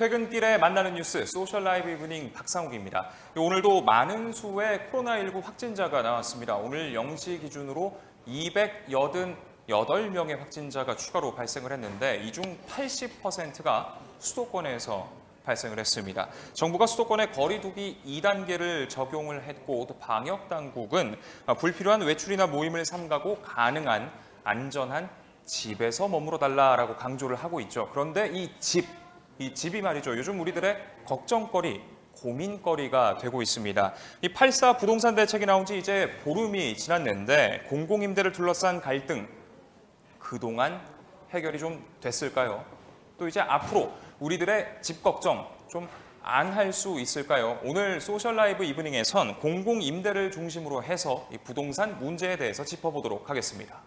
퇴근길에 만나는 뉴스 소셜 라이브 이브닝 박상욱입니다. 오늘도 많은 수의 코로나19 확진자가 나왔습니다. 오늘 0시 기준으로 288명의 확진자가 추가로 발생을 했는데 이 중 80%가 수도권에서 발생을 했습니다. 정부가 수도권에 거리 두기 2단계를 적용을 했고 또 방역 당국은 불필요한 외출이나 모임을 삼가고 가능한 안전한 집에서 머물러 달라라고 강조를 하고 있죠. 그런데 이 집이 말이죠. 요즘 우리들의 걱정거리, 고민거리가 되고 있습니다. 이 8.4 부동산 대책이 나온 지 이제 보름이 지났는데 공공임대를 둘러싼 갈등 그동안 해결이 좀 됐을까요? 또 이제 앞으로 우리들의 집 걱정 좀 안 할 수 있을까요? 오늘 소셜 라이브 이브닝에선 공공임대를 중심으로 해서 이 부동산 문제에 대해서 짚어보도록 하겠습니다.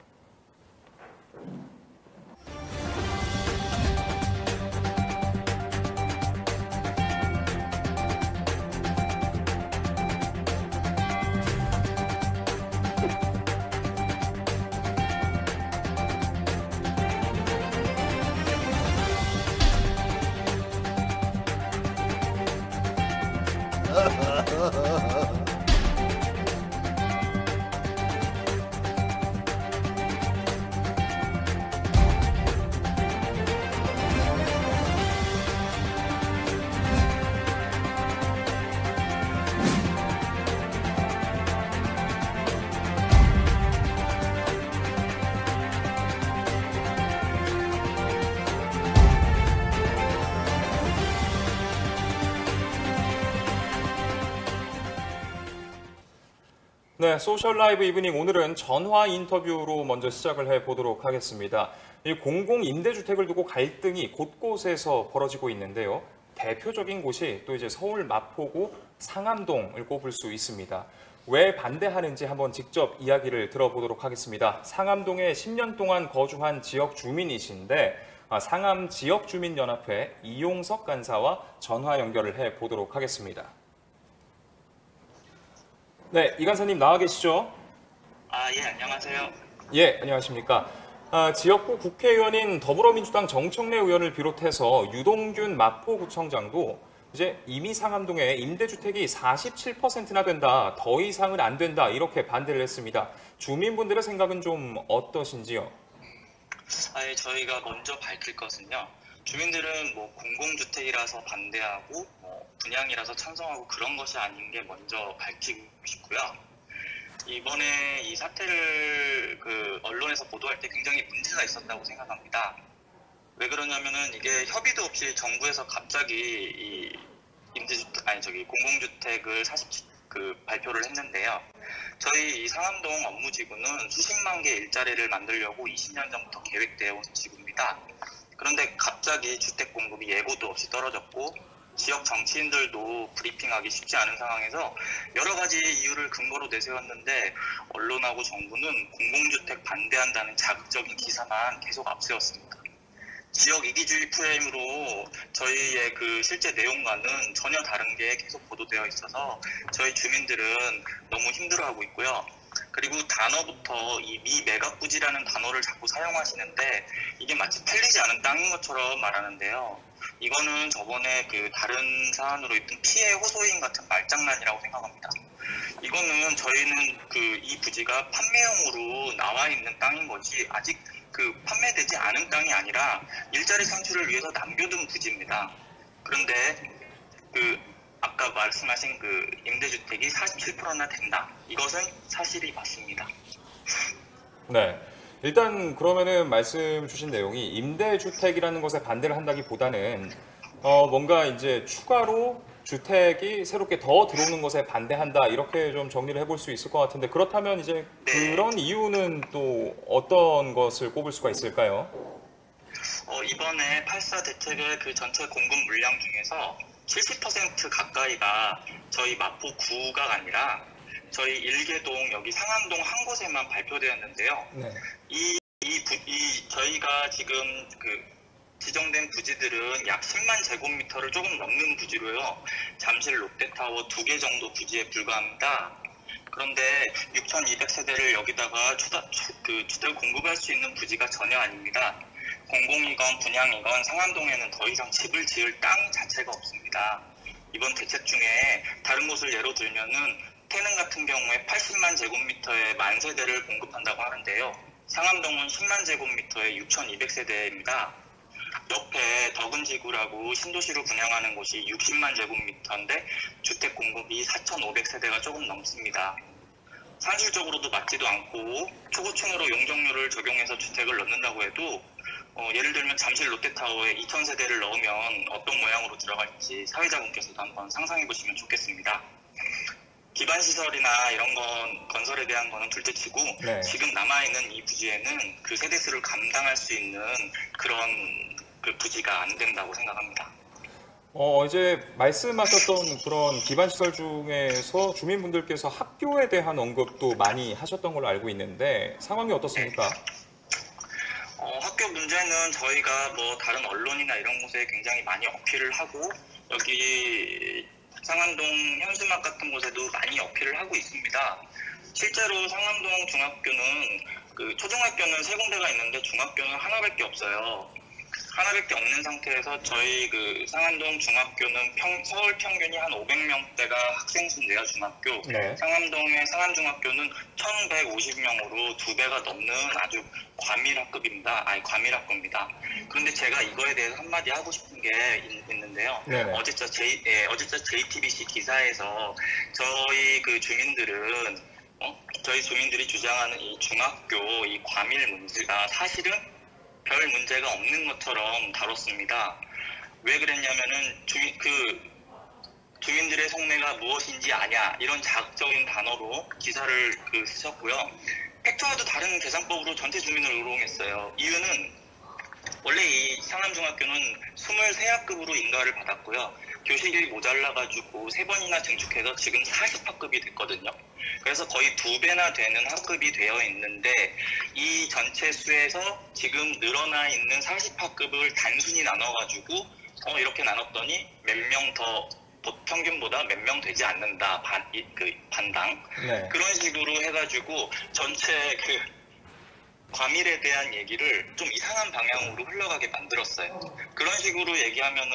네, 소셜 라이브 이브닝 오늘은 전화 인터뷰로 먼저 시작을 해보도록 하겠습니다. 이 공공임대주택을 두고 갈등이 곳곳에서 벌어지고 있는데요. 대표적인 곳이 또 이제 서울 마포구 상암동을 꼽을 수 있습니다. 왜 반대하는지 한번 직접 이야기를 들어보도록 하겠습니다. 상암동에 10년 동안 거주한 지역 주민이신데 상암 지역주민연합회 이용석 간사와 전화 연결을 해보도록 하겠습니다. 네, 이 간사님 나와 계시죠? 예, 안녕하세요. 예, 안녕하십니까. 지역구 국회의원인 더불어민주당 정청래 의원을 비롯해서 유동균 마포구청장도 이제 이미 상암동에 임대주택이 47%나 된다, 더 이상은 안 된다 이렇게 반대를 했습니다. 주민분들의 생각은 좀 어떠신지요? 저희가 먼저 밝힐 것은요. 주민들은 공공주택이라서 반대하고 분양이라서 찬성하고 그런 것이 아닌 게 먼저 밝히고 싶고요. 이번에 이 사태를 언론에서 보도할 때 굉장히 문제가 있었다고 생각합니다. 왜 그러냐면은 이게 협의도 없이 정부에서 갑자기 공공주택을 발표를 했는데요. 저희 이 상암동 업무지구는 수십만 개 일자리를 만들려고 20년 전부터 계획되어 온 지구입니다. 그런데 갑자기 주택 공급이 예고도 없이 떨어졌고 지역 정치인들도 브리핑하기 쉽지 않은 상황에서 여러 가지 이유를 근거로 내세웠는데 언론하고 정부는 공공주택 반대한다는 자극적인 기사만 계속 앞세웠습니다. 지역 이기주의 프레임으로 저희의 실제 내용과는 전혀 다른 게 계속 보도되어 있어서 저희 주민들은 너무 힘들어하고 있고요. 그리고 단어부터 이 미매각부지라는 단어를 자꾸 사용하시는데 이게 마치 팔리지 않은 땅인 것처럼 말하는데요. 이거는 저번에 다른 사안으로 있던 피해 호소인 같은 말장난이라고 생각합니다. 이거는 저희는 이 부지가 판매용으로 나와 있는 땅인 거지 아직 판매되지 않은 땅이 아니라 일자리 창출을 위해서 남겨둔 부지입니다. 그런데 아까 말씀하신 임대주택이 47%나 된다. 이것은 사실이 맞습니다. 네. 일단 그러면은 말씀 주신 내용이 임대주택이라는 것에 반대를 한다기보다는 뭔가 이제 추가로 주택이 새롭게 더 들어오는 것에 반대한다 이렇게 좀 정리를 해볼 수 있을 것 같은데 그렇다면 이제 그런 이유는 또 어떤 것을 꼽을 수가 있을까요? 이번에 8.4 대책의 전체 공급 물량 중에서 70% 가까이가 저희 마포구가 아니라 저희 일개동 여기 상암동 한 곳에만 발표되었는데요. 네. 저희가 지금 지정된 부지들은 약 10만 제곱미터를 조금 넘는 부지로요. 잠실 롯데타워 2개 정도 부지에 불과합니다. 그런데 6,200세대를 여기다가 주택 공급할 수 있는 부지가 전혀 아닙니다. 공공이건 분양이건 상암동에는 더 이상 집을 지을 땅 자체가 없습니다. 이번 대책 중에 다른 곳을 예로 들면은 태릉 같은 경우에 80만 제곱미터의 만세대를 공급한다고 하는데요. 상암동은 10만 제곱미터의 6,200세대입니다. 옆에 덕은지구라고 신도시로 분양하는 곳이 60만 제곱미터인데 주택 공급이 4,500세대가 조금 넘습니다. 산술적으로도 맞지도 않고 초고층으로 용적률을 적용해서 주택을 넣는다고 해도 예를 들면 잠실 롯데타워에 2,000세대를 넣으면 어떤 모양으로 들어갈지 사회자분께서도 한번 상상해 보시면 좋겠습니다. 기반시설이나 이런 건 건설에 대한 거는 둘째치고 네. 지금 남아있는 이 부지에는 그 세대수를 감당할 수 있는 그런 그 부지가 안 된다고 생각합니다. 이제 말씀하셨던 그런 기반시설 중에서 주민분들께서 학교에 대한 언급도 많이 하셨던 걸로 알고 있는데 상황이 어떻습니까? 학교 문제는 저희가 뭐 다른 언론이나 이런 곳에 굉장히 많이 어필을 하고 여기 상암동 현수막 같은 곳에도 많이 어필을 하고 있습니다. 실제로 상암동 중학교는 그 초등학교는 3군데가 있는데 중학교는 하나밖에 없어요. 하나밖에 없는 상태에서 저희 그 상암동 중학교는 서울 평균이 한 500명대가 학생 수인데요, 중학교. 네. 상암동의 상암중학교는 1,150명으로 2배가 넘는 아주 과밀학급입니다. 과밀학급입니다. 그런데 제가 이거에 대해서 한마디 하고 싶은 게 있는데요. 네네. 어제자 JTBC 기사에서 저희 그 주민들은 저희 주민들이 주장하는 이 중학교 이 과밀 문제가 사실은 별 문제가 없는 것처럼 다뤘습니다. 왜 그랬냐면은 주민들의 속내가 무엇인지 아냐 이런 자극적인 단어로 기사를 쓰셨고요. 팩트와도 다른 계산법으로 전체 주민을 의혹했어요. 이유는 원래 이 상암중학교는 23학급으로 인가를 받았고요. 교실이 모자라가지고 3번이나 증축해서 지금 40학급이 됐거든요. 그래서 거의 2배나 되는 학급이 되어 있는데 이 전체 수에서 지금 늘어나 있는 40학급을 단순히 나눠가지고 이렇게 나눴더니 몇 명 더 평균보다 몇 명 되지 않는다 반당 네. 그런 식으로 해가지고 전체 과밀에 대한 얘기를 좀 이상한 방향으로 흘러가게 만들었어요. 그런 식으로 얘기하면은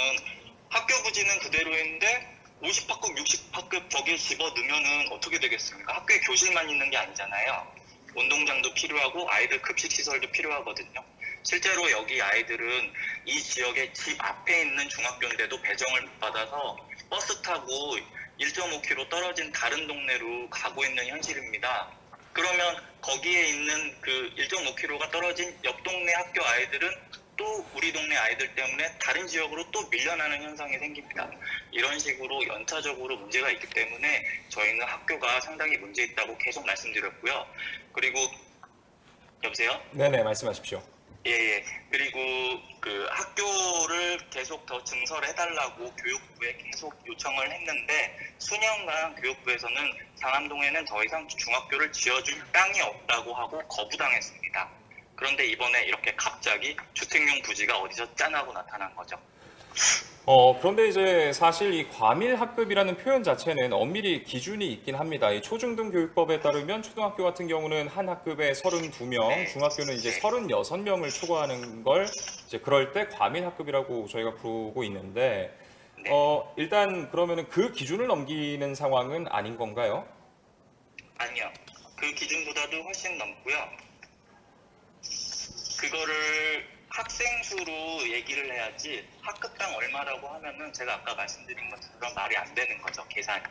학교 부지는 그대로인데 50학급, 60학급 거기에 집어 넣으면은 어떻게 되겠습니까? 학교에 교실만 있는 게 아니잖아요. 운동장도 필요하고 아이들 급식 시설도 필요하거든요. 실제로 여기 아이들은 이 지역의 집 앞에 있는 중학교인데도 배정을 못 받아서 버스 타고 1.5km 떨어진 다른 동네로 가고 있는 현실입니다. 그러면 거기에 있는 그 1.5km가 떨어진 옆 동네 학교 아이들은 또 우리 동네 아이들 때문에 다른 지역으로 또 밀려나는 현상이 생깁니다. 이런 식으로 연차적으로 문제가 있기 때문에 저희는 학교가 상당히 문제 있다고 계속 말씀드렸고요. 그리고 여보세요? 네네, 말씀하십시오. 예. 그리고 그 학교를 계속 더 증설해달라고 교육부에 계속 요청을 했는데 수년간 교육부에서는 상암동에는 더 이상 중학교를 지어줄 땅이 없다고 하고 거부당했습니다. 그런데 이번에 이렇게 갑자기 주택용 부지가 어디서 짠하고 나타난 거죠. 그런데 이제 사실 이 과밀학급이라는 표현 자체는 엄밀히 기준이 있긴 합니다. 이 초중등교육법에 따르면 초등학교 같은 경우는 한 학급에 32명, 중학교는 이제 36명을 초과하는 걸 이제 그럴 때 과밀학급이라고 저희가 부르고 있는데, 일단 그러면은 그 기준을 넘기는 상황은 아닌 건가요? 아니요. 그 기준보다도 훨씬 넘고요. 그거를 학생 수로 얘기를 해야지 학급당 얼마라고 하면은 제가 아까 말씀드린 것처럼 말이 안 되는 거죠, 계산이.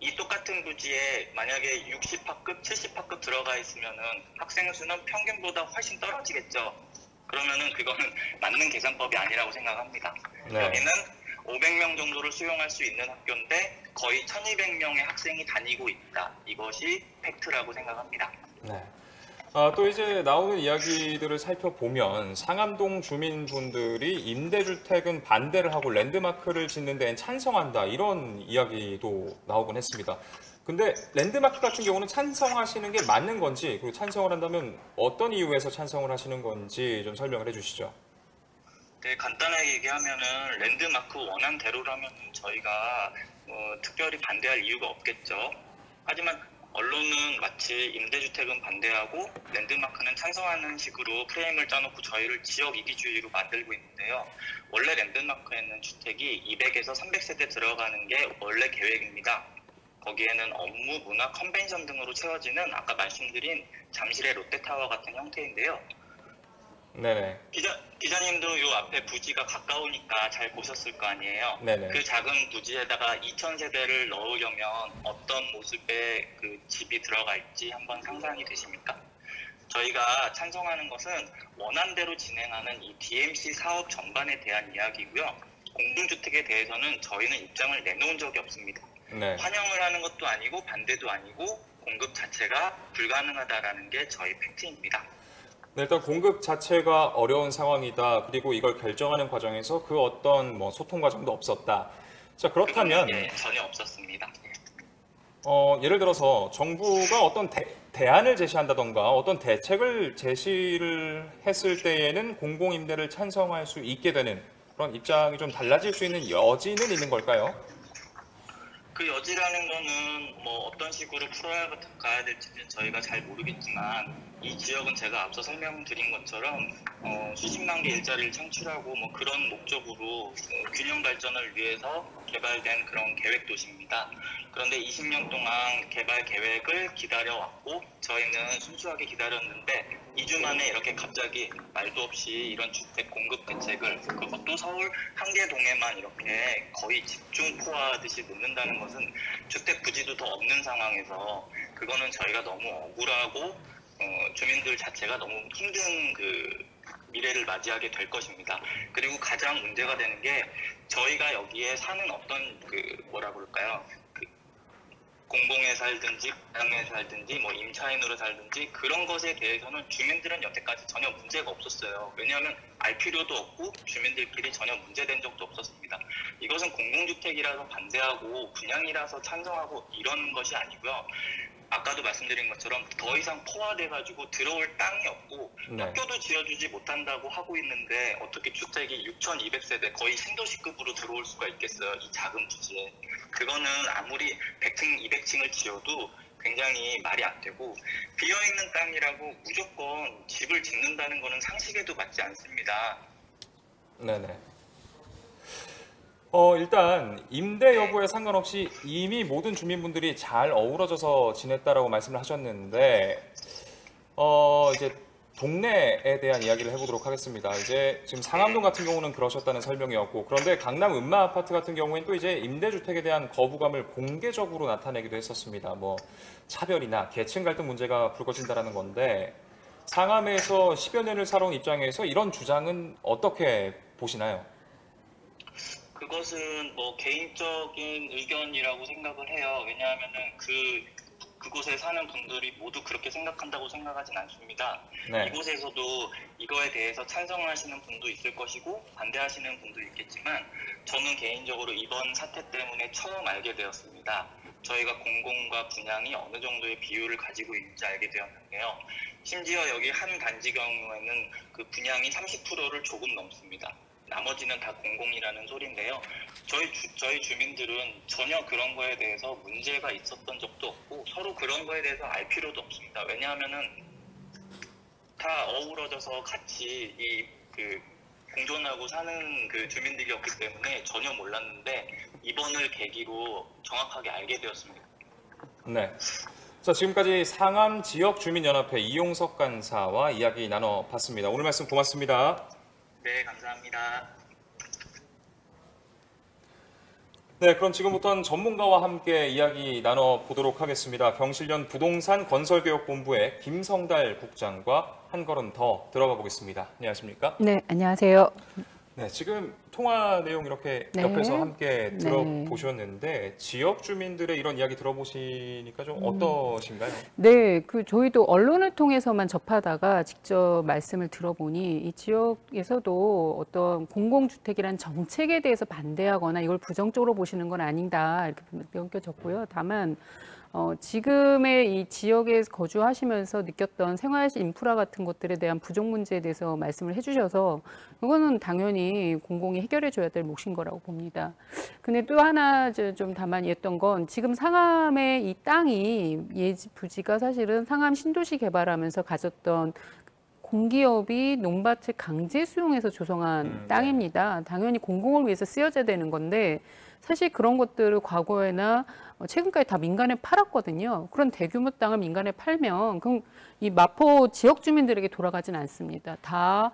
이 똑같은 부지에 만약에 60학급, 70학급 들어가 있으면은 학생 수는 평균보다 훨씬 떨어지겠죠. 그러면은 그거는 맞는 계산법이 아니라고 생각합니다. 네. 여기는 500명 정도를 수용할 수 있는 학교인데 거의 1200명의 학생이 다니고 있다. 이것이 팩트라고 생각합니다. 네. 또 이제 나오는 이야기들을 살펴보면 상암동 주민분들이 임대주택은 반대를 하고 랜드마크를 짓는 데엔 찬성한다 이런 이야기도 나오곤 했습니다. 근데 랜드마크 같은 경우는 찬성하시는 게 맞는 건지 그리고 찬성을 한다면 어떤 이유에서 찬성을 하시는 건지 좀 설명을 해주시죠. 네, 간단하게 얘기하면은 랜드마크 원안대로라면 저희가 특별히 반대할 이유가 없겠죠. 하지만 언론은 마치 임대주택은 반대하고 랜드마크는 찬성하는 식으로 프레임을 짜놓고 저희를 지역 이기주의로 만들고 있는데요. 원래 랜드마크에는 주택이 200에서 300세대 들어가는 게 원래 계획입니다. 거기에는 업무, 문화, 컨벤션 등으로 채워지는 아까 말씀드린 잠실의 롯데타워 같은 형태인데요. 네네. 기자님도 요 앞에 부지가 가까우니까 잘 보셨을 거 아니에요. 네네. 그 작은 부지에다가 2,000세대를 넣으려면 어떤 모습의 그 집이 들어갈지 한번 상상이 되십니까? 저희가 찬성하는 것은 원안대로 진행하는 이 DMC 사업 전반에 대한 이야기고요. 공동주택에 대해서는 저희는 입장을 내놓은 적이 없습니다. 네. 환영을 하는 것도 아니고 반대도 아니고 공급 자체가 불가능하다라는 게 저희 팩트입니다. 네, 일단 공급 자체가 어려운 상황이다. 그리고 이걸 결정하는 과정에서 그 어떤 뭐 소통 과정도 없었다. 자, 그렇다면 예, 전혀 없었습니다. 예를 들어서 정부가 어떤 대안을 제시한다던가 어떤 대책을 제시를 했을 때에는 공공임대를 찬성할 수 있게 되는 그런 입장이 좀 달라질 수 있는 여지는 있는 걸까요? 그 여지라는 거는 뭐 어떤 식으로 풀어가야 될지는 저희가 잘 모르겠지만 이 지역은 제가 앞서 설명드린 것처럼 수십만 개 일자리를 창출하고 뭐 그런 목적으로 균형 발전을 위해서 개발된 그런 계획 도시입니다. 그런데 20년 동안 개발 계획을 기다려왔고 저희는 순수하게 기다렸는데 2주 만에 이렇게 갑자기 말도 없이 이런 주택 공급 대책을 그것도 서울 한 개 동에만 이렇게 거의 집중 포화하듯이 놓는다는 것은 주택 부지도 더 없는 상황에서 그거는 저희가 너무 억울하고 주민들 자체가 너무 힘든 그 미래를 맞이하게 될 것입니다. 그리고 가장 문제가 되는 게 저희가 여기에 사는 어떤 그 뭐라 그럴까요? 공공에 살든지 부당에 살든지 뭐 임차인으로 살든지 그런 것에 대해서는 주민들은 여태까지 전혀 문제가 없었어요. 왜냐하면 알 필요도 없고 주민들끼리 전혀 문제된 적도 없었습니다. 이것은 공공주택이라서 반대하고 분양이라서 찬성하고 이런 것이 아니고요. 아까도 말씀드린 것처럼 더 이상 포화돼가지고 들어올 땅이 없고 네. 학교도 지어주지 못한다고 하고 있는데 어떻게 주택이 6,200세대 거의 신도시급으로 들어올 수가 있겠어요. 이 작은 부지에. 그거는 아무리 100층, 200층을 지어도 굉장히 말이 안 되고 비어있는 땅이라고 무조건 집을 짓는다는 거는 상식에도 맞지 않습니다. 네네. 일단 임대 여부에 상관없이 이미 모든 주민분들이 잘 어우러져서 지냈다라고 말씀을 하셨는데 이제 동네에 대한 이야기를 해보도록 하겠습니다. 이제 지금 상암동 같은 경우는 그러셨다는 설명이었고 그런데 강남 음마 아파트 같은 경우에는 또 이제 임대주택에 대한 거부감을 공개적으로 나타내기도 했었습니다. 뭐 차별이나 계층 갈등 문제가 불거진다라는 건데 상암에서 10여 년을 살아온 입장에서 이런 주장은 어떻게 보시나요? 그것은 뭐 개인적인 의견이라고 생각을 해요. 왜냐하면은 그곳에 사는 분들이 모두 그렇게 생각한다고 생각하진 않습니다. 네. 이곳에서도 이거에 대해서 찬성하시는 분도 있을 것이고 반대하시는 분도 있겠지만 저는 개인적으로 이번 사태 때문에 처음 알게 되었습니다. 저희가 공공과 분양이 어느 정도의 비율을 가지고 있는지 알게 되었는데요. 심지어 여기 한 단지 경우에는 그 분양이 30%를 조금 넘습니다. 나머지는 다 공공이라는 소리인데요. 저희 주민들은 전혀 그런 거에 대해서 문제가 있었던 적도 없고 서로 그런 거에 대해서 알 필요도 없습니다. 왜냐하면은 다 어우러져서 같이 공존하고 사는 그 주민들이었기 때문에 전혀 몰랐는데 이번을 계기로 정확하게 알게 되었습니다. 네. 자, 지금까지 상암 지역주민연합회 이용석 간사와 이야기 나눠봤습니다. 오늘 말씀 고맙습니다. 네, 감사합니다. 네, 그럼 지금부터는 전문가와 함께 이야기 나눠보도록 하겠습니다. 경실련 부동산 건설개혁본부의 김성달 국장과 한 걸음 더 들어가 보겠습니다. 안녕하십니까? 네, 안녕하세요. 네, 지금 통화 내용 이렇게 네. 옆에서 함께 네. 들어보셨는데 지역 주민들의 이런 이야기 들어보시니까 좀 어떠신가요? 네, 저희도 언론을 통해서만 접하다가 직접 말씀을 들어보니 이 지역에서도 어떤 공공주택이란 정책에 대해서 반대하거나 이걸 부정적으로 보시는 건 아니다 이렇게 느껴졌고요. 다만 지금의 이 지역에 거주하시면서 느꼈던 생활 인프라 같은 것들에 대한 부족 문제에 대해서 말씀을 해주셔서 그거는 당연히 공공이 해결해 줘야 될 몫인 거라고 봅니다. 근데 또 하나 좀 다만 했던 건 지금 상암의 이 땅이 부지가 사실은 상암 신도시 개발하면서 가졌던 공기업이 농밭을 강제 수용해서 조성한 땅입니다. 당연히 공공을 위해서 쓰여져야 되는 건데 사실 그런 것들을 과거에나 최근까지 다 민간에 팔았거든요. 그런 대규모 땅을 민간에 팔면 그럼 이 마포 지역 주민들에게 돌아가진 않습니다. 다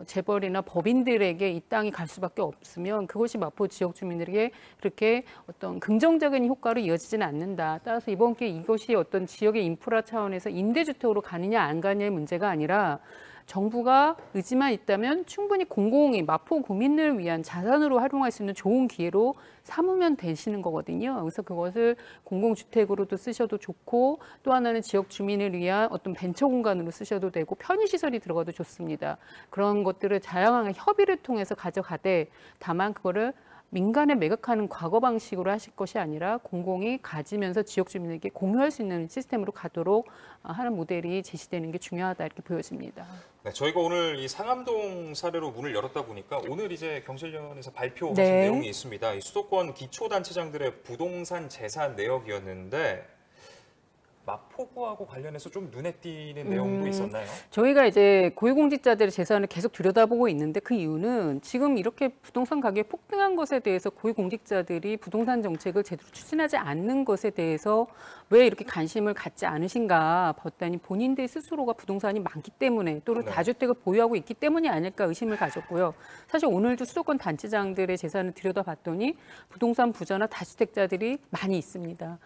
재벌이나 법인들에게 이 땅이 갈 수밖에 없으면 그것이 마포 지역 주민들에게 그렇게 어떤 긍정적인 효과로 이어지지는 않는다. 따라서 이번 기회에 이것이 어떤 지역의 인프라 차원에서 임대주택으로 가느냐 안 가느냐의 문제가 아니라 정부가 의지만 있다면 충분히 공공이 마포 구민을 위한 자산으로 활용할 수 있는 좋은 기회로 삼으면 되시는 거거든요. 그래서 그것을 공공주택으로도 쓰셔도 좋고 또 하나는 지역 주민을 위한 어떤 벤처 공간으로 쓰셔도 되고 편의시설이 들어가도 좋습니다. 그런 것들을 다양한 협의를 통해서 가져가되 다만 그거를 민간에 매각하는 과거 방식으로 하실 것이 아니라 공공이 가지면서 지역 주민에게 공유할 수 있는 시스템으로 가도록 하는 모델이 제시되는 게 중요하다 이렇게 보여집니다. 네, 저희가 오늘 이 상암동 사례로 문을 열었다 보니까 오늘 이제 경실련에서 발표하신 네. 내용이 있습니다. 이 수도권 기초단체장들의 부동산 재산 내역이었는데 마포구하고 관련해서 좀 눈에 띄는 내용도 있었나요? 저희가 이제 고위공직자들의 재산을 계속 들여다보고 있는데 그 이유는 지금 이렇게 부동산 가격이 폭등한 것에 대해서 고위공직자들이 부동산 정책을 제대로 추진하지 않는 것에 대해서 왜 이렇게 관심을 갖지 않으신가 봤더니 본인들 스스로가 부동산이 많기 때문에 또는 네. 다주택을 보유하고 있기 때문이 아닐까 의심을 가졌고요. 사실 오늘도 수도권 단체장들의 재산을 들여다봤더니 부동산 부자나 다주택자들이 많이 있습니다.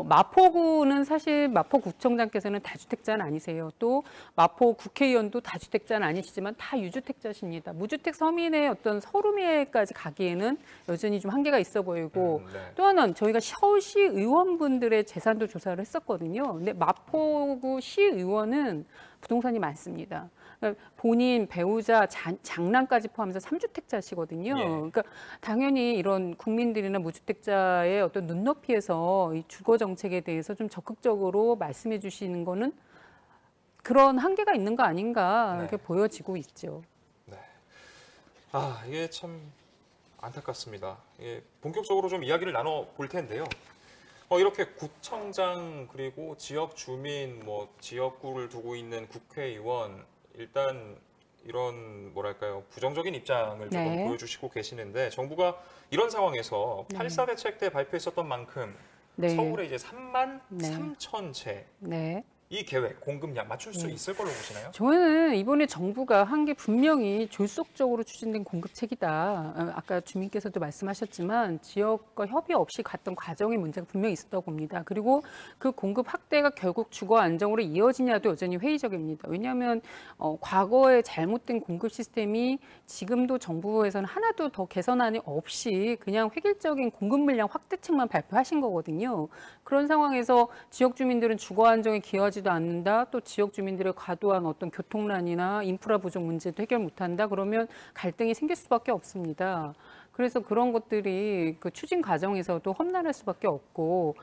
마포구는 사실 마포구청장께서는 다주택자는 아니세요. 또 마포 국회의원도 다주택자는 아니시지만 다 유주택자십니다. 무주택 서민의 어떤 서름에까지 가기에는 여전히 좀 한계가 있어 보이고 네. 또 하나는 저희가 서울시 의원분들의 재산도 조사를 했었거든요. 근데 마포구 시의원은 부동산이 많습니다. 그러니까 본인, 배우자, 장남까지 포함해서 3주택자시거든요. 예. 그러니까 당연히 이런 국민들이나 무주택자의 어떤 눈높이에서 이 주거 정책에 대해서 좀 적극적으로 말씀해 주시는 거는 그런 한계가 있는 거 아닌가 이렇게 네. 보여지고 있죠. 네. 아, 이게 참 안타깝습니다. 예, 본격적으로 좀 이야기를 나눠 볼 텐데요. 이렇게 구청장 그리고 지역 주민, 뭐 지역구를 두고 있는 국회의원 일단 이런 뭐랄까요 부정적인 입장을 조금 네. 보여주시고 계시는데 정부가 이런 상황에서 8.4 대책 때 발표했었던 만큼 네. 서울에 이제 3만 네. 3천 채 네. 이 계획 공급량 맞출 수 있을 걸로 보시나요? 저는 이번에 정부가 한 게 분명히 졸속적으로 추진된 공급책이다. 아까 주민께서도 말씀하셨지만 지역과 협의 없이 갔던 과정의 문제가 분명히 있었다고 봅니다. 그리고 그 공급 확대가 결국 주거 안정으로 이어지냐도 여전히 회의적입니다. 왜냐하면 과거에 잘못된 공급 시스템이 지금도 정부에서는 하나도 더 개선안이 없이 그냥 획일적인 공급 물량 확대책만 발표하신 거거든요. 그런 상황에서 지역 주민들은 주거 안정에 기여하지도 않는다. 또 지역 주민들의 과도한 어떤 교통난이나 인프라 부족 문제도 해결 못한다. 그러면 갈등이 생길 수밖에 없습니다. 그래서 그런 것들이 그 추진 과정에서도 험난할 수밖에 없고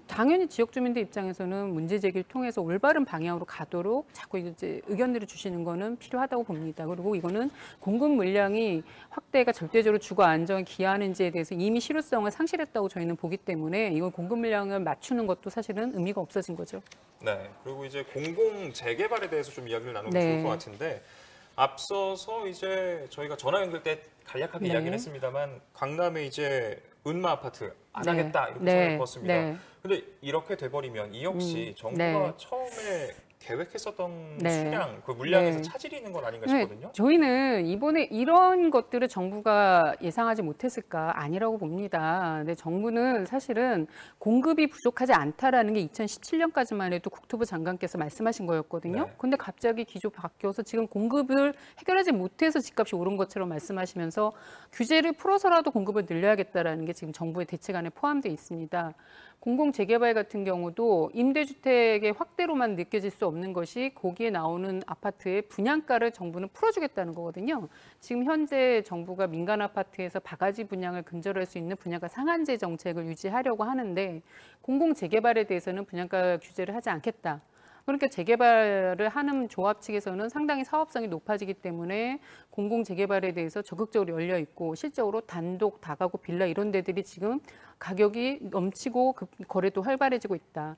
당연히 지역 주민들 입장에서는 문제 제기를 통해서 올바른 방향으로 가도록 자꾸 이제 의견들을 주시는 거는 필요하다고 봅니다. 그리고 이거는 공급 물량이 확대가 절대적으로 주거 안정에 기여하는지에 대해서 이미 실효성을 상실했다고 저희는 보기 때문에 이걸 공급 물량을 맞추는 것도 사실은 의미가 없어진 거죠. 네. 그리고 이제 공공 재개발에 대해서 좀 이야기를 나누면 네. 좋을 것 같은데 앞서서 이제 저희가 전화 연결 때 간략하게 네. 이야기를 했습니다만 강남에 이제 은마 아파트 안 네. 하겠다 이렇게 네. 선을 껐습니다. 네. 근데 이렇게 돼버리면 이 역시 정부가 네. 처음에 계획했었던 네. 수량, 그 물량에서 네. 차질이 있는 건 아닌가 네, 싶거든요. 저희는 이번에 이런 것들을 정부가 예상하지 못했을까 아니라고 봅니다. 근데 정부는 사실은 공급이 부족하지 않다라는 게 2017년까지만 해도 국토부 장관께서 말씀하신 거였거든요. 네. 근데 갑자기 기조 바뀌어서 지금 공급을 해결하지 못해서 집값이 오른 것처럼 말씀하시면서 규제를 풀어서라도 공급을 늘려야겠다라는 게 지금 정부의 대책 안에 포함되어 있습니다. 공공재개발 같은 경우도 임대주택의 확대로만 느껴질 수 없는 것이 거기에 나오는 아파트의 분양가를 정부는 풀어주겠다는 거거든요. 지금 현재 정부가 민간 아파트에서 바가지 분양을 근절할 수 있는 분양가 상한제 정책을 유지하려고 하는데 공공재개발에 대해서는 분양가 규제를 하지 않겠다. 그러니까 재개발을 하는 조합 측에서는 상당히 사업성이 높아지기 때문에 공공재개발에 대해서 적극적으로 열려 있고 실적으로 단독, 다가구, 빌라 이런 데들이 지금 가격이 넘치고 거래도 활발해지고 있다.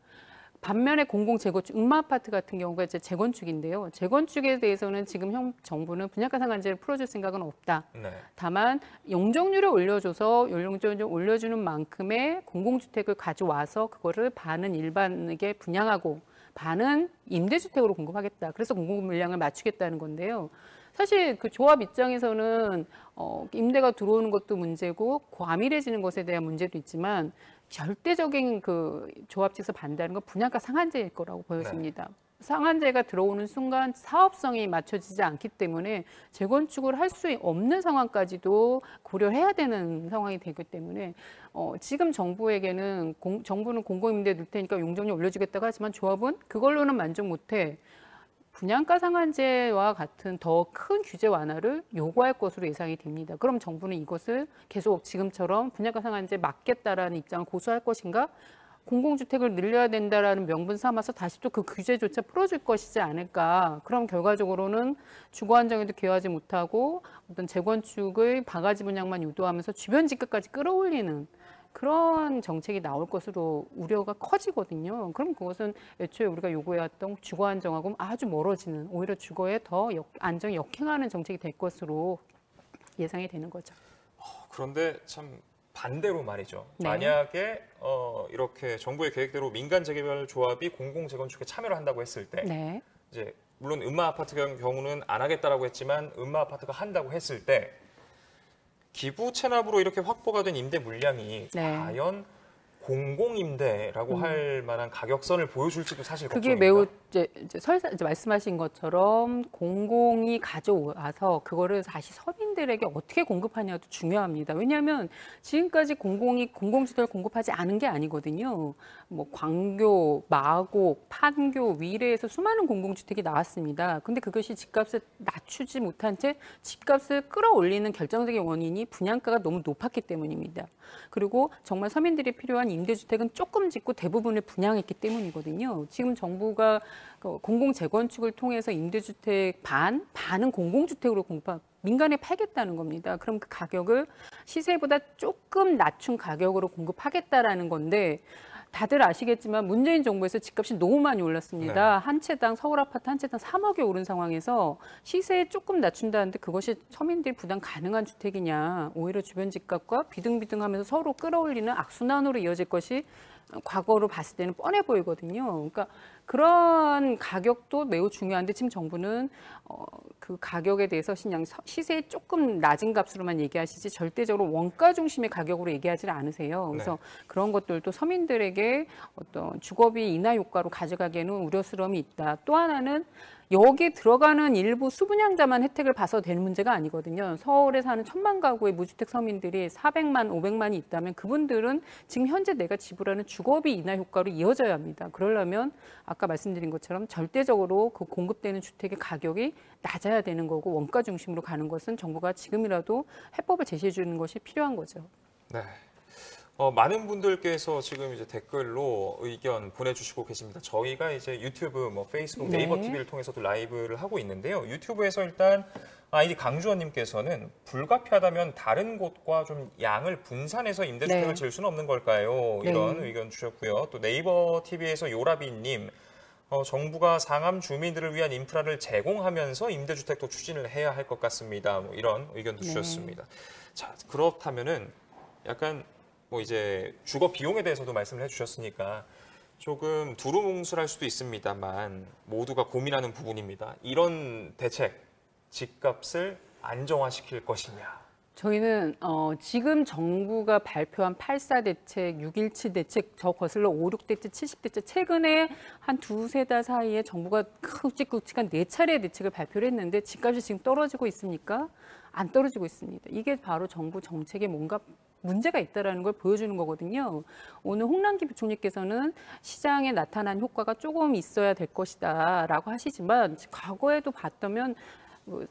반면에 공공재건축, 음마아파트 같은 경우가 이제 재건축인데요. 재건축에 대해서는 지금 현 정부는 분양가 상한제를 풀어줄 생각은 없다. 네. 다만 용적률을 올려줘서 용적률을 올려주는 만큼의 공공주택을 가져와서 그거를 반은 일반에게 분양하고 반은 임대주택으로 공급하겠다. 그래서 공급 물량을 맞추겠다는 건데요. 사실 그 조합 입장에서는 임대가 들어오는 것도 문제고 과밀해지는 것에 대한 문제도 있지만 절대적인 그 조합 측에서 반대하는 건 분양가 상한제일 거라고 보여집니다. 네. 상한제가 들어오는 순간 사업성이 맞춰지지 않기 때문에 재건축을 할 수 없는 상황까지도 고려해야 되는 상황이 되기 때문에 지금 정부에게는 정부는 공공임대 줄 테니까 용적률 올려주겠다고 하지만 조합은 그걸로는 만족 못해 분양가 상한제와 같은 더 큰 규제 완화를 요구할 것으로 예상이 됩니다. 그럼 정부는 이것을 계속 지금처럼 분양가 상한제 막겠다라는 입장을 고수할 것인가? 공공주택을 늘려야 된다라는 명분 삼아서 다시 또 그 규제조차 풀어줄 것이지 않을까. 그럼 결과적으로는 주거 안정에도 기여하지 못하고 어떤 재건축의 바가지 분양만 유도하면서 주변 집값까지 끌어올리는 그런 정책이 나올 것으로 우려가 커지거든요. 그럼 그것은 애초에 우리가 요구해왔던 주거 안정하고 아주 멀어지는 오히려 주거에 더 안정이 역행하는 정책이 될 것으로 예상이 되는 거죠. 그런데 참 반대로 말이죠. 네. 만약에 이렇게 정부의 계획대로 민간 재개발 조합이 공공 재건축에 참여를 한다고 했을 때, 네. 이제 물론 음마 아파트 경우는 안 하겠다라고 했지만 음마 아파트가 한다고 했을 때 기부 체납으로 이렇게 확보가 된 임대 물량이 네. 과연 공공임대라고 할 만한 가격선을 보여줄지도 사실 그게 걱정입니다. 매우 이제 말씀하신 것처럼 공공이 가져와서 그거를 다시 서민들에게 어떻게 공급하냐도 중요합니다. 왜냐하면 지금까지 공공이 공공주택을 공급하지 않은 게 아니거든요. 뭐 광교, 마곡, 판교, 위례에서 수많은 공공주택이 나왔습니다. 근데 그것이 집값을 낮추지 못한 채 집값을 끌어올리는 결정적인 원인이 분양가가 너무 높았기 때문입니다. 그리고 정말 서민들이 필요한 임대주택은 조금 짓고 대부분을 분양했기 때문이거든요. 지금 정부가 공공 재건축을 통해서 임대주택 반은 공공주택으로 민간에 팔겠다는 겁니다. 그럼 그 가격을 시세보다 조금 낮춘 가격으로 공급하겠다라는 건데 다들 아시겠지만 문재인 정부에서 집값이 너무 많이 올랐습니다. 네. 한 채당 서울 아파트 한 채당 3억에 오른 상황에서 시세에 조금 낮춘다는데 그것이 서민들이 부담 가능한 주택이냐. 오히려 주변 집값과 비등비등하면서 서로 끌어올리는 악순환으로 이어질 것이 과거로 봤을 때는 뻔해 보이거든요. 그러니까 그런 가격도 매우 중요한데 지금 정부는 그 가격에 대해서 그냥 시세에 조금 낮은 값으로만 얘기하시지 절대적으로 원가 중심의 가격으로 얘기하지 않으세요. 그래서 네. 그런 것들도 서민들에게 어떤 주거비 인하 효과로 가져가기에는 우려스러움이 있다. 또 하나는 여기에 들어가는 일부 수분양자만 혜택을 봐서 될 문제가 아니거든요. 서울에 사는 1000만 가구의 무주택 서민들이 400만, 500만이 있다면 그분들은 지금 현재 내가 지불하는 주거비 인하 효과로 이어져야 합니다. 그러려면 아까 말씀드린 것처럼 절대적으로 그 공급되는 주택의 가격이 낮아야 되는 거고 원가 중심으로 가는 것은 정부가 지금이라도 해법을 제시해 주는 것이 필요한 거죠. 네. 많은 분들께서 지금 이제 댓글로 의견 보내주시고 계십니다. 저희가 이제 유튜브, 페이스북, 네이버 네. TV를 통해서도 라이브를 하고 있는데요. 유튜브에서 일단 아이디 강주원님께서는 불가피하다면 다른 곳과 좀 양을 분산해서 임대주택을 네. 지을 수는 없는 걸까요? 이런 네. 의견 주셨고요. 또 네이버 TV에서 요라비님, 정부가 상암 주민들을 위한 인프라를 제공하면서 임대주택도 추진을 해야 할 것 같습니다. 이런 의견도 주셨습니다. 자, 그렇다면은 약간 이제 주거 비용에 대해서도 말씀을 해주셨으니까 조금 두루뭉술할 수도 있습니다만 모두가 고민하는 부분입니다. 이런 대책, 집값을 안정화시킬 것이냐. 저희는 지금 정부가 발표한 8.4 대책, 6.17 대책, 저 거슬러 5.6 대책, 70 대책, 최근에 한 두세 달 사이에 정부가 굵직굵직한 4차례의 대책을 발표를 했는데 집값이 지금 떨어지고 있습니까? 안 떨어지고 있습니다. 이게 바로 정부 정책의 뭔가 문제가 있다라는 걸 보여주는 거거든요. 오늘 홍남기 부총리께서는 시장에 나타난 효과가 조금 있어야 될 것이다라고 하시지만 과거에도 봤다면 뭐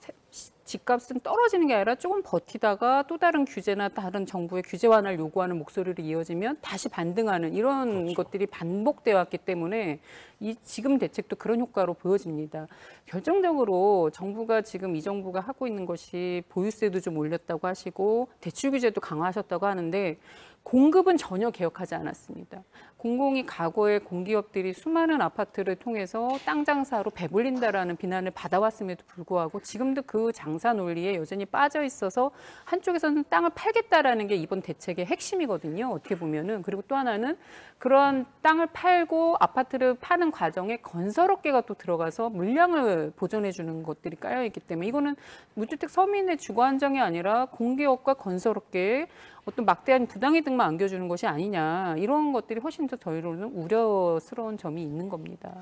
집값은 떨어지는 게 아니라 조금 버티다가 또 다른 규제나 다른 정부의 규제 완화를 요구하는 목소리로 이어지면 다시 반등하는 이런 그렇죠. 것들이 반복되어 왔기 때문에 이 지금 대책도 그런 효과로 보여집니다. 결정적으로 정부가 지금 이 정부가 하고 있는 것이 보유세도 좀 올렸다고 하시고 대출 규제도 강화하셨다고 하는데 공급은 전혀 개혁하지 않았습니다. 공공이 과거에 공기업들이 수많은 아파트를 통해서 땅 장사로 배불린다라는 비난을 받아왔음에도 불구하고 지금도 그 장사 논리에 여전히 빠져 있어서 한쪽에서는 땅을 팔겠다라는 게 이번 대책의 핵심이거든요. 어떻게 보면은. 그리고 또 하나는 그런 땅을 팔고 아파트를 파는 과정에 건설업계가 또 들어가서 물량을 보존해 주는 것들이 깔려 있기 때문에 이거는 무주택 서민의 주거 안정이 아니라 공기업과 건설업계의 어떤 막대한 부당이득만 안겨주는 것이 아니냐 이런 것들이 훨씬 더 저희로는 우려스러운 점이 있는 겁니다.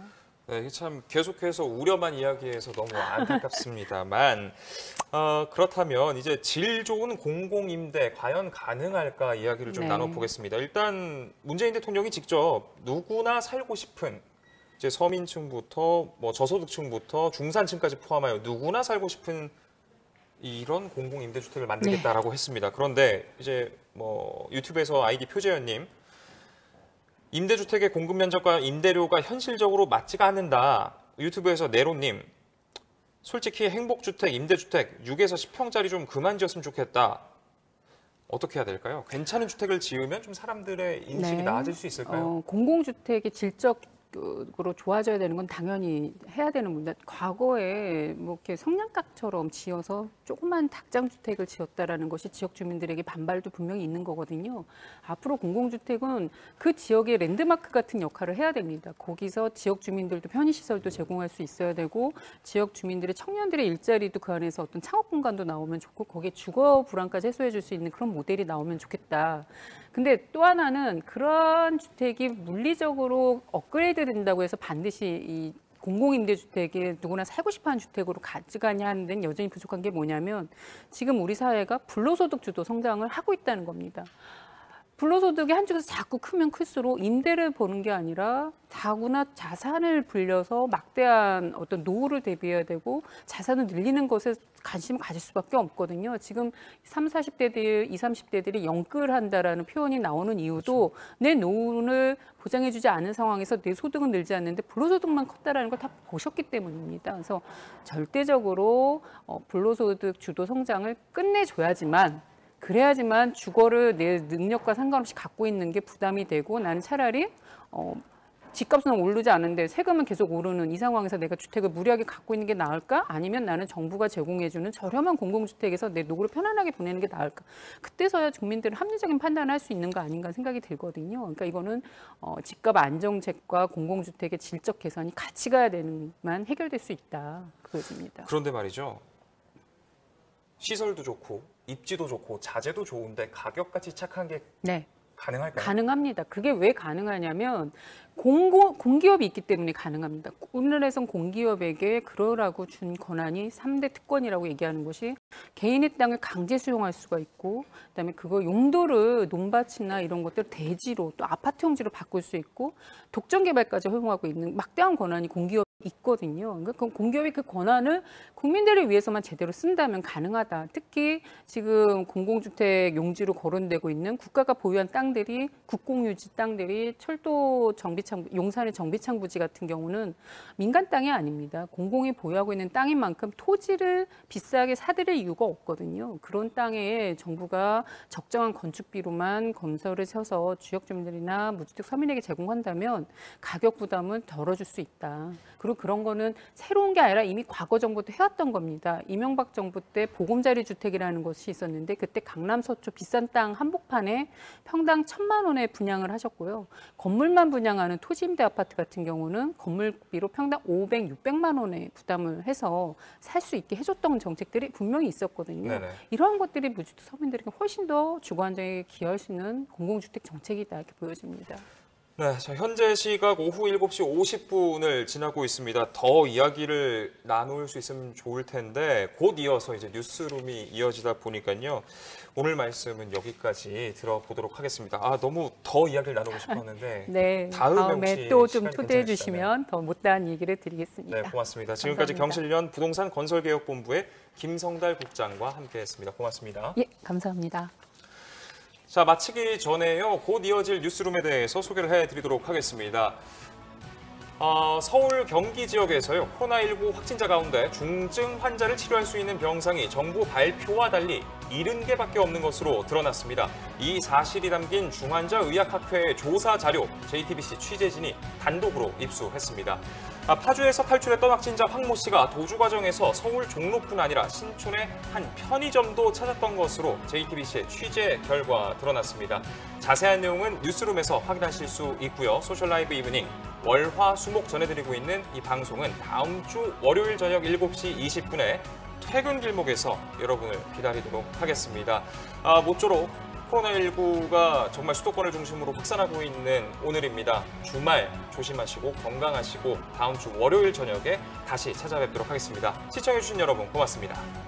네, 이게 참 계속해서 우려만 이야기해서 너무 안타깝습니다만 그렇다면 이제 질 좋은 공공임대 과연 가능할까 이야기를 좀 네. 나눠보겠습니다. 일단 문재인 대통령이 직접 누구나 살고 싶은 이제 서민층부터 뭐 저소득층부터 중산층까지 포함하여 누구나 살고 싶은 이런 공공임대주택을 만들겠다라고 했습니다. 그런데 이제 뭐 유튜브에서 아이디 표재현님 임대주택의 공급 면적과 임대료가 현실적으로 맞지가 않는다. 유튜브에서 네로님 솔직히 행복주택, 임대주택 6에서 10평짜리 좀 그만 지었으면 좋겠다. 어떻게 해야 될까요? 괜찮은 주택을 지으면 좀 사람들의 인식이 네. 나아질 수 있을까요? 공공주택이 질적으로 좋아져야 되는 건 당연히 해야 되는 문제. 과거에 뭐 이렇게 성냥갑처럼 지어서 조그만 닭장주택을 지었다라는 것이 지역 주민들에게 반발도 분명히 있는 거거든요. 앞으로 공공주택은 그 지역의 랜드마크 같은 역할을 해야 됩니다. 거기서 지역 주민들도 편의시설도 제공할 수 있어야 되고 지역 주민들의 청년들의 일자리도 그 안에서 어떤 창업 공간도 나오면 좋고 거기에 주거 불안까지 해소해 줄 수 있는 그런 모델이 나오면 좋겠다. 근데 또 하나는 그런 주택이 물리적으로 업그레이드 된다고 해서 반드시 이 공공임대주택이 누구나 살고 싶어하는 주택으로 가져가냐 하는 데는 여전히 부족한 게 뭐냐면 지금 우리 사회가 불로소득 주도 성장을 하고 있다는 겁니다. 불로소득이 한쪽에서 자꾸 크면 클수록 임대를 보는 게 아니라 다구나 자산을 불려서 막대한 어떤 노후를 대비해야 되고 자산을 늘리는 것에 관심을 가질 수밖에 없거든요. 지금 30, 40대들, 20, 30대들이 영끌한다라는 표현이 나오는 이유도 내 노후를 보장해주지 않은 상황에서 내 소득은 늘지 않는데 불로소득만 컸다라는 걸 다 보셨기 때문입니다. 그래서 절대적으로 불로소득 주도 성장을 끝내줘야지만 그래야지만 주거를 내 능력과 상관없이 갖고 있는 게 부담이 되고 나는 차라리 집값은 오르지 않은데 세금은 계속 오르는 이 상황에서 내가 주택을 무리하게 갖고 있는 게 나을까? 아니면 나는 정부가 제공해주는 저렴한 공공주택에서 내 노후를 편안하게 보내는 게 나을까? 그때서야 국민들은 합리적인 판단을 할 수 있는 거 아닌가 생각이 들거든요. 그러니까 이거는 집값 안정책과 공공주택의 질적 개선이 같이 가야 되는만 해결될 수 있다. 그것입니다. 그런데 말이죠. 시설도 좋고 입지도 좋고 자재도 좋은데 가격같이 착한 게 네. 가능할까요? 가능합니다. 그게 왜 가능하냐면 공기업이 있기 때문에 가능합니다. 오늘에선 공기업에게 그러라고 준 권한이 3대 특권이라고 얘기하는 것이 개인의 땅을 강제 수용할 수가 있고 그다음에 그거 용도를 논밭이나 이런 것들을 대지로 또 아파트 형지로 바꿀 수 있고 독점 개발까지 허용하고 있는 막대한 권한이 공기업이 있거든요. 그러니까 공기업이 그 권한을 국민들을 위해서만 제대로 쓴다면 가능하다. 특히 지금 공공주택 용지로 거론되고 있는 국가가 보유한 땅들이 국공유지 땅들이 철도 정비창 용산의 정비창 부지 같은 경우는 민간 땅이 아닙니다. 공공이 보유하고 있는 땅인 만큼 토지를 비싸게 사들일 이유가 없거든요. 그런 땅에 정부가 적정한 건축비로만 건설을 쳐서 지역 주민들이나 무주택 서민에게 제공한다면 가격 부담은 덜어줄 수 있다. 그리고 그런 거는 새로운 게 아니라 이미 과거 정부 때 해왔던 겁니다. 이명박 정부 때 보금자리 주택이라는 것이 있었는데 그때 강남 서초 비싼 땅 한복판에 평당 1,000만 원에 분양을 하셨고요. 건물만 분양하는 토지임대 아파트 같은 경우는 건물비로 평당 500, 600만 원에 부담을 해서 살 수 있게 해줬던 정책들이 분명히 있었거든요. 네네. 이러한 것들이 무주택 서민들에게 훨씬 더 주거 안정에 기여할 수 있는 공공주택 정책이다 이렇게 보여집니다. 네, 자, 현재 시각 오후 7시 50분을 지나고 있습니다. 더 이야기를 나눌 수 있으면 좋을 텐데 곧 이어서 이제 뉴스룸이 이어지다 보니까요. 오늘 말씀은 여기까지 들어보도록 하겠습니다. 너무 더 이야기를 나누고 싶었는데 네, 다음에 다음에 또 좀 시간이 초대해 괜찮으시다면. 주시면 더 못다한 얘기를 드리겠습니다. 네, 고맙습니다. 지금까지 감사합니다. 경실련 부동산 건설개혁본부의 김성달 국장과 함께했습니다. 고맙습니다. 예, 감사합니다. 자, 마치기 전에요. 곧 이어질 뉴스룸에 대해서 소개를 해드리도록 하겠습니다. 서울 경기 지역에서요. 코로나19 확진자 가운데 중증 환자를 치료할 수 있는 병상이 정부 발표와 달리 70개밖에 없는 것으로 드러났습니다. 이 사실이 담긴 중환자의학학회의 조사 자료 JTBC 취재진이 단독으로 입수했습니다. 파주에서 탈출했던 확진자 황모 씨가 도주 과정에서 서울 종로뿐 아니라 신촌의 한 편의점도 찾았던 것으로 JTBC의 취재 결과 드러났습니다. 자세한 내용은 뉴스룸에서 확인하실 수 있고요. 소셜라이브 이브닝 월화 수목 전해드리고 있는 이 방송은 다음 주 월요일 저녁 7시 20분에 퇴근 길목에서 여러분을 기다리도록 하겠습니다. 모쪼록 코로나19가 정말 수도권을 중심으로 확산하고 있는 오늘입니다. 주말 조심하시고 건강하시고 다음 주 월요일 저녁에 다시 찾아뵙도록 하겠습니다. 시청해주신 여러분 고맙습니다.